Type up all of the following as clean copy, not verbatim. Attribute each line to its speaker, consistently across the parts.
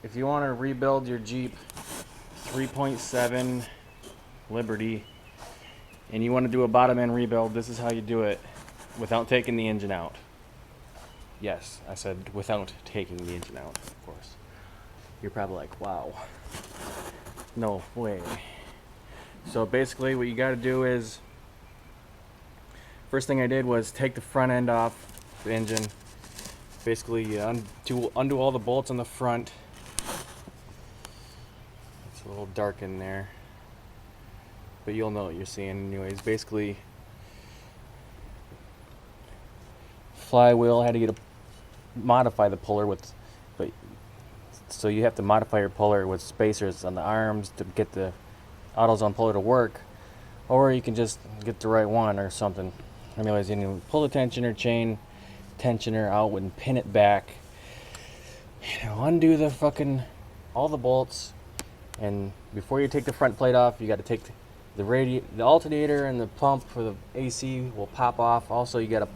Speaker 1: if you want to rebuild your Jeep 3.7 Liberty and you want to do a bottom end rebuild, this is how you do it without taking the engine out. Yes, I said without taking the engine out, of course. You're probably like, wow, no way. So basically what you got to do is, first thing I did was take the front end off the engine. Basically undo all the bolts on the front. It's a little dark in there, but you'll know what you're seeing anyways. Basically, flywheel, I had to modify the puller with, but so you have to modify your puller with spacers on the arms to get the AutoZone puller to work, or you can just get the right one or something. Anyways, you need to pull the tensioner out and pin it back. Undo the all the bolts, and before you take the front plate off, you got to take the alternator and the pump for the AC will pop off. Also, you got to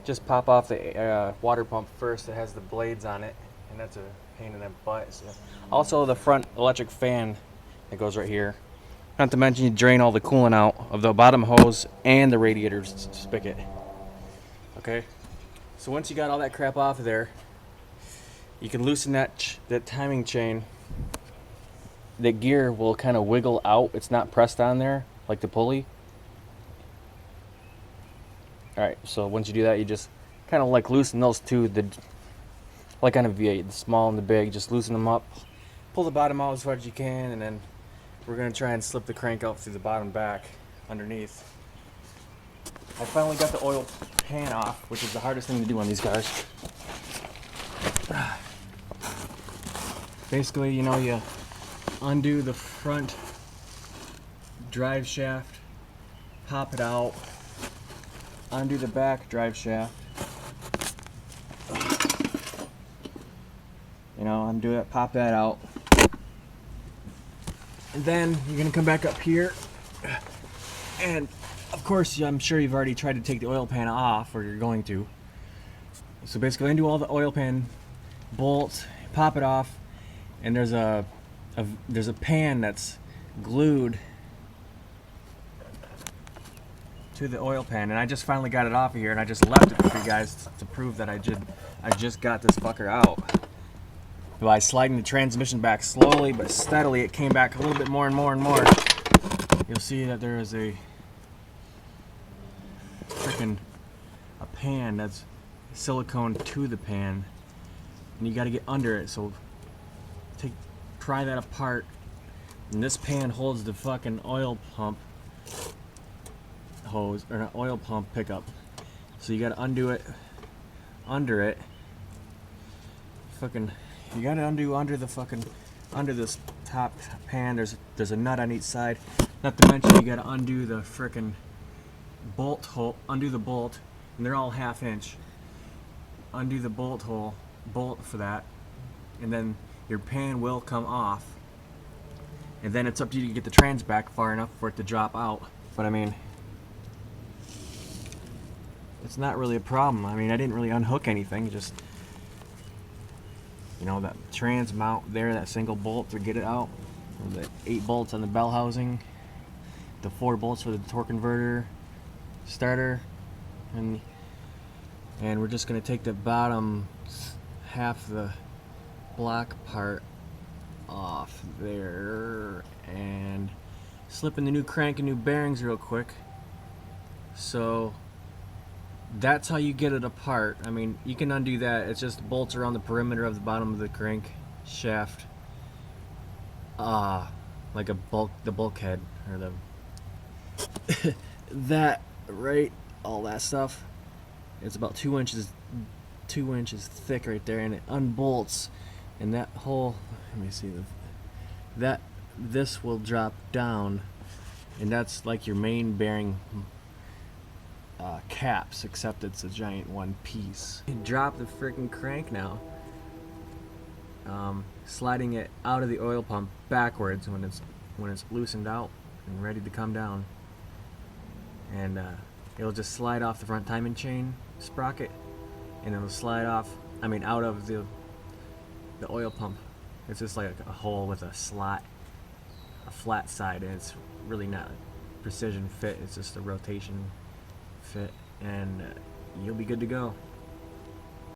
Speaker 1: just pop off the water pump first. It has the blades on it, and that's a pain in the butt. So. Also, the front electric fan that goes right here. Not to mention, you drain all the coolant out of the bottom hose and the radiator spigot. Okay, so once you got all that crap off of there, you can loosen that timing chain. The gear will kind of wiggle out. It's not pressed on there like the pulley. Alright, so once you do that, you just kind of like loosen those two, like on a V8, the small and the big, just loosen them up. Pull the bottom out as far as you can, and then we're going to try and slip the crank out through the bottom back underneath. I finally got the oil pan off, which is the hardest thing to do on these cars. Basically, you undo the front drive shaft, pop it out, undo the back drive shaft, undo it, pop that out, and then you're gonna come back up here, and of course I'm sure you've already tried to take the oil pan off, or you're going to. So basically undo all the oil pan bolts, pop it off, and there's a pan that's glued to the oil pan, and I just finally got it off of here, and I just left it for you guys to prove that I just got this fucker out. By sliding the transmission back slowly but steadily, it came back a little bit more and more and more. You'll see that there is a pan that's silicone to the pan, and you got to get under it. So pry that apart, and this pan holds the fucking oil pump hose, or not, oil pump pickup. So you got to undo it under it. You got to undo under this top pan. There's a nut on each side. Not to mention, you got to undo the frickin' bolt hole. Undo the bolt, and they're all 1/2 inch. Undo the bolt for that, and then your pan will come off, and then it's up to you to get the trans back far enough for it to drop out. But I mean, it's not really a problem. I mean, I didn't really unhook anything, just that trans mount there, that single bolt to get it out, the 8 bolts on the bell housing, the 4 bolts for the torque converter starter, and we're just going to take the bottom half of the block part off there and slip in the new crank and new bearings real quick. So that's how you get it apart. I mean, you can undo that. It's just bolts around the perimeter of the bottom of the crank shaft, like the bulkhead, or the that, right? All that stuff. It's about 2 inches thick right there, and it unbolts, and that whole, let me see, this will drop down, and that's like your main bearing caps, except it's a giant one piece. You drop the freaking crank now, sliding it out of the oil pump backwards when it's loosened out and ready to come down, and it'll just slide off the front timing chain sprocket, and it'll slide off, out of the oil pump It's just like a hole with a slot, a flat side, and it's really not precision fit. It's just a rotation fit, and you'll be good to go.